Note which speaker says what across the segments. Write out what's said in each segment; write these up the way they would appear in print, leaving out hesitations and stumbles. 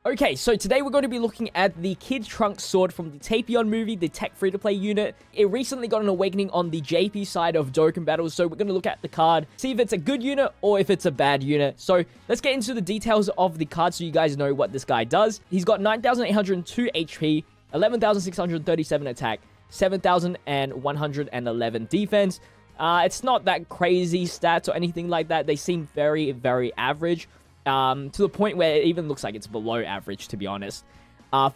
Speaker 1: Okay, so today we're going to be looking at the Kid Trunks sword from the Tapion movie, the TEQ free-to-play unit. It recently got an awakening on the JP side of Dokkan battles, so we're going to look at the card, see if it's a good unit or if it's a bad unit. So let's get into the details of the card so you guys know what this guy does. He's got 9,802 HP, 11,637 attack, 7,111 defense. It's not that crazy stats or anything like that. They seem very, very average. To the point where it even looks like it's below average, to be honest.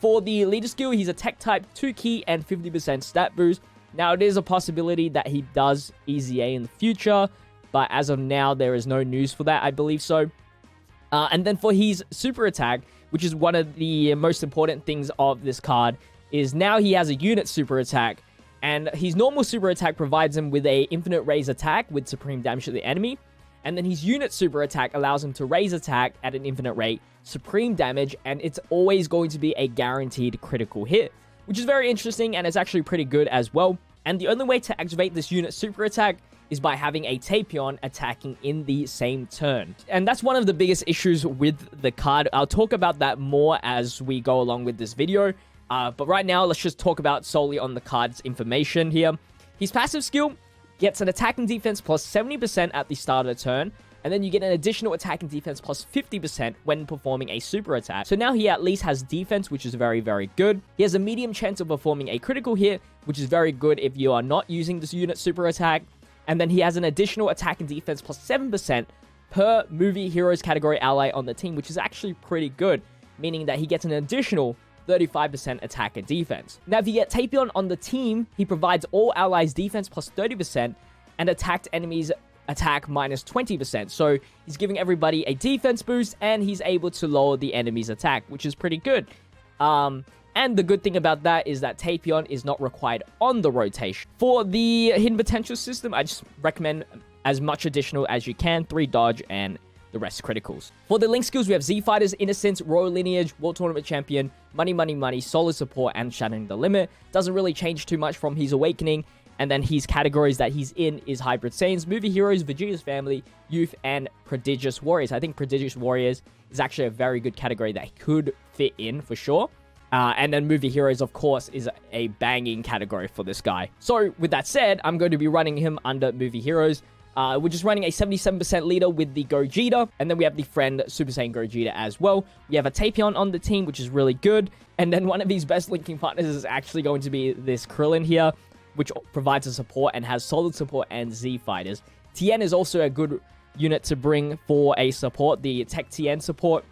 Speaker 1: For the leader skill, he's a tech type, 2 key, and 50% stat boost. Now, it is a possibility that he does Easy A in the future, but as of now, there is no news for that, I believe so. And then for his super attack, which is one of the most important things of this card, is now he has a unit super attack, and his normal super attack provides him with a infinite raise attack with supreme damage to the enemy. And then his unit super attack allows him to raise attack at an infinite rate, supreme damage, and it's always going to be a guaranteed critical hit, which is very interesting, and it's actually pretty good as well. And the only way to activate this unit super attack is by having a Tapion attacking in the same turn. And that's one of the biggest issues with the card. I'll talk about that more as we go along with this video. But right now, let's just talk about solely on the card's information here. His passive skill gets an attack and defense plus 70% at the start of the turn, and then you get an additional attack and defense plus 50% when performing a super attack. So now he at least has defense, which is very, very good. He has a medium chance of performing a critical hit, which is very good if you are not using this unit super attack. And then he has an additional attack and defense plus 7% per movie heroes category ally on the team, which is actually pretty good, meaning that he gets an additional 35% attack and defense. Now, if you get Tapion on the team, he provides all allies defense plus 30% and attacked enemies attack minus 20%. So he's giving everybody a defense boost, and he's able to lower the enemy's attack, which is pretty good. And the good thing about that is that Tapion is not required on the rotation. For the hidden potential system, I just recommend as much additional as you can, 3 dodge and the rest criticals. For the link skills, we have Z Fighters, Innocence, Royal Lineage, World Tournament Champion, Money, Money, Money, Solid Support, and Shattering the Limit. Doesn't really change too much from his Awakening. And then his categories that he's in is Hybrid Saiyans, Movie Heroes, Vegeta's Family, Youth, and Prodigious Warriors. I think Prodigious Warriors is actually a very good category that he could fit in for sure. And then Movie Heroes, of course, is a banging category for this guy. So with that said, I'm going to be running him under Movie Heroes. We're just running a 77% leader with the Gogeta, and then we have the friend Super Saiyan Gogeta as well. We have a Tapion on the team, which is really good, and then one of his best linking partners is actually going to be this Krillin here, which provides a support and has solid support and Z Fighters. Tien is also a good unit to bring for a support, the TEQ Tien support,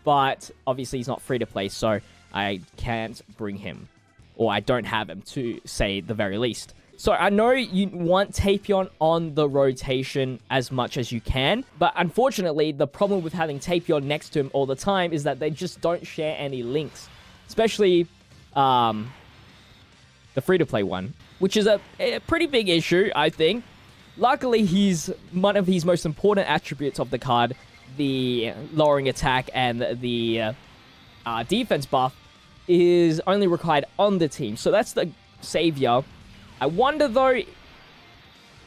Speaker 1: but obviously he's not free to play, so I can't bring him, or I don't have him to say the very least. So I know you want Tapion on the rotation as much as you can, but unfortunately, the problem with having Tapion next to him all the time is that they just don't share any links, especially the free-to-play one, which is a pretty big issue, I think. Luckily, one of his most important attributes of the card, the lowering attack and the defense buff, is only required on the team. So that's the savior. I wonder, though,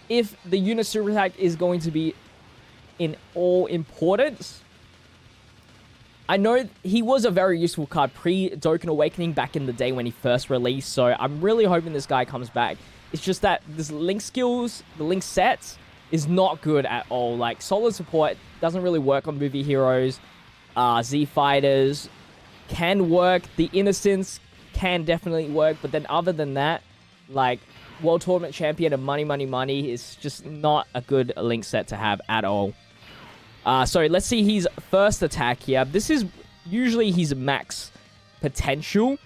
Speaker 1: if the unit super attack is going to be in all importance. I know he was a very useful card pre-Dokkan Awakening back in the day when he first released, so I'm really hoping this guy comes back. It's just that this link skills, the link sets, is not good at all. Like, solid support doesn't really work on Movie Heroes. Z Fighters can work. The Innocence can definitely work, but then other than that, like, World Tournament Champion and Money, Money, Money is just not a good link set to have at all. So let's see his first attack here. This is usually his max potential.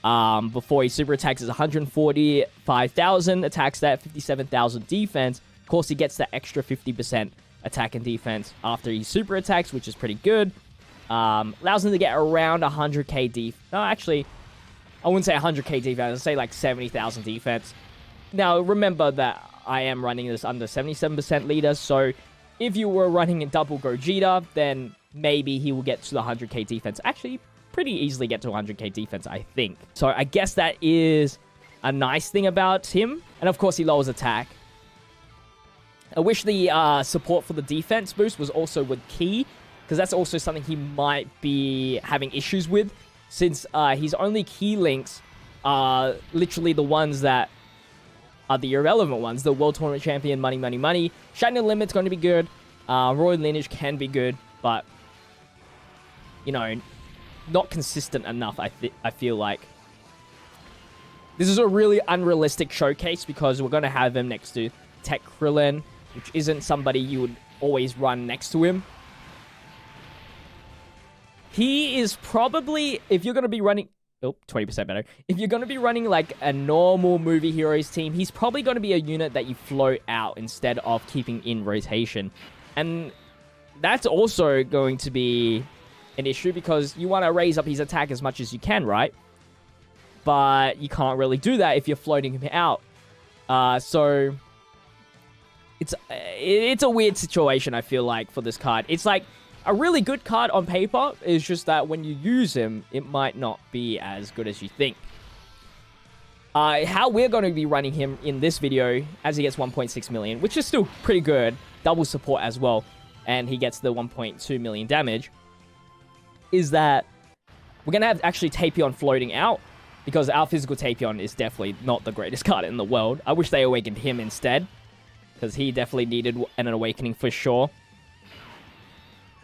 Speaker 1: Before his super attacks is 145,000 attack stat, 57,000 defense. Of course, he gets that extra 50% attack and defense after his super attacks, which is pretty good. Allows him to get around 100k def. No, actually, I wouldn't say 100k defense. I'd say like 70,000 defense. Now, remember that I am running this under 77% leader, so if you were running in double Gogeta, then maybe he will get to the 100k defense. Actually, pretty easily get to 100k defense, I think. So I guess that is a nice thing about him. And of course, he lowers attack. I wish the support for the defense boost was also with key, because that's also something he might be having issues with, since his only key links are literally the ones that are the irrelevant ones. The World Tournament Champion, money, money, money. Shatner Limit's going to be good. Royal Lineage can be good, but, you know, not consistent enough, I feel like. This is a really unrealistic showcase because we're going to have him next to TEQ Krillin, which isn't somebody you would always run next to him. He is probably, if you're going to be running... Oh, 20% better. If you're going to be running like a normal movie heroes team, he's probably going to be a unit that you float out instead of keeping in rotation. And that's also going to be an issue because you want to raise up his attack as much as you can, right? But you can't really do that if you're floating him out. So it's a weird situation, I feel like, for this card. It's like a really good card on paper. It's just that when you use him, it might not be as good as you think. How we're going to be running him in this video, as he gets 1.6 million, which is still pretty good. Double support as well. And he gets the 1.2 million damage. Is that we're going to have actually Tapion floating out. Because our physical Tapion is definitely not the greatest card in the world. I wish they awakened him instead. Because he definitely needed an awakening for sure.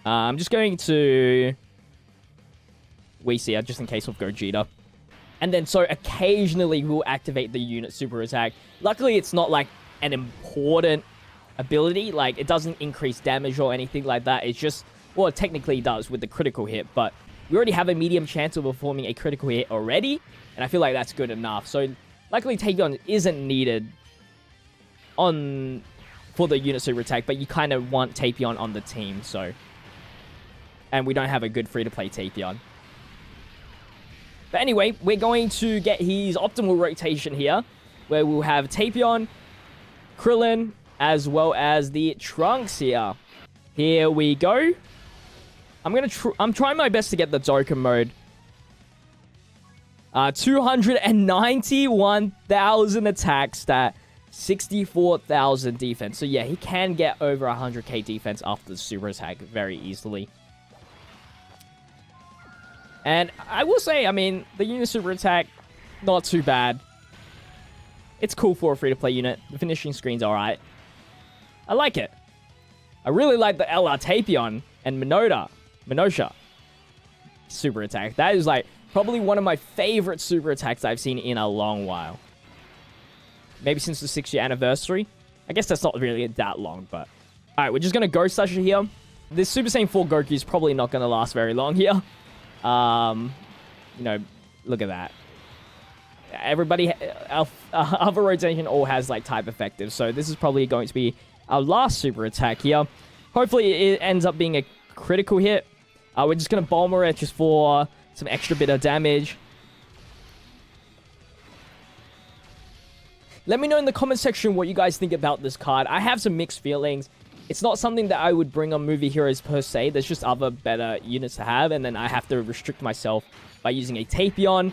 Speaker 1: I'm just going to Weesia, just in case of Gogeta. And then, so occasionally we'll activate the unit super attack. Luckily, it's not like an important ability. Like, it doesn't increase damage or anything like that. It's just, well, it technically does with the critical hit. But we already have a medium chance of performing a critical hit already. And I feel like that's good enough. So, luckily, Tapion isn't needed for the unit super attack. But you kind of want Tapion on the team, so... And we don't have a good free-to-play Tapion. But anyway, we're going to get his optimal rotation here, where we'll have Tapion, Krillin, as well as the Trunks here. Here we go. I'm trying my best to get the Dokkan mode. 291,000 attack stat, 64,000 defense. So yeah, he can get over 100k defense after the super attack very easily. And I will say, I mean, the unit super attack, not too bad. It's cool for a free-to-play unit. The finishing screen's alright. I like it. I really like the LR Tapion and Minosha super attack. That is like probably one of my favorite super attacks I've seen in a long while. Maybe since the 6-year anniversary. I guess that's not really that long, but... Alright, we're just going to Ghost Usher here. This Super Saiyan 4 Goku is probably not going to last very long here. You know, look at that. Everybody, Alpha Rotation all has like type effectives, so this is probably going to be our last super attack here. Hopefully it ends up being a critical hit. We're just going to Bomber it just for some extra bit of damage. Let me know in the comment section what you guys think about this card. I have some mixed feelings. It's not something that I would bring on movie heroes per se. There's just other better units to have. And then I have to restrict myself by using a Tapion.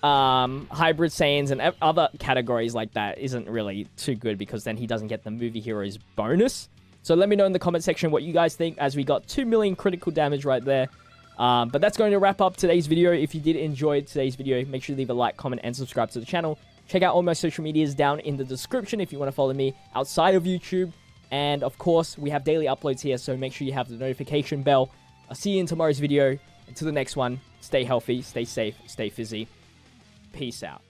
Speaker 1: Hybrid Saiyans and other categories like that isn't really too good because then he doesn't get the movie heroes bonus. So let me know in the comment section what you guys think, as we got 2 million critical damage right there. But that's going to wrap up today's video. If you did enjoy today's video, make sure to leave a like, comment, and subscribe to the channel. Check out all my social medias down in the description if you want to follow me outside of YouTube. And, of course, we have daily uploads here, so make sure you have the notification bell. I'll see you in tomorrow's video. Until the next one, stay healthy, stay safe, stay fizzy. Peace out.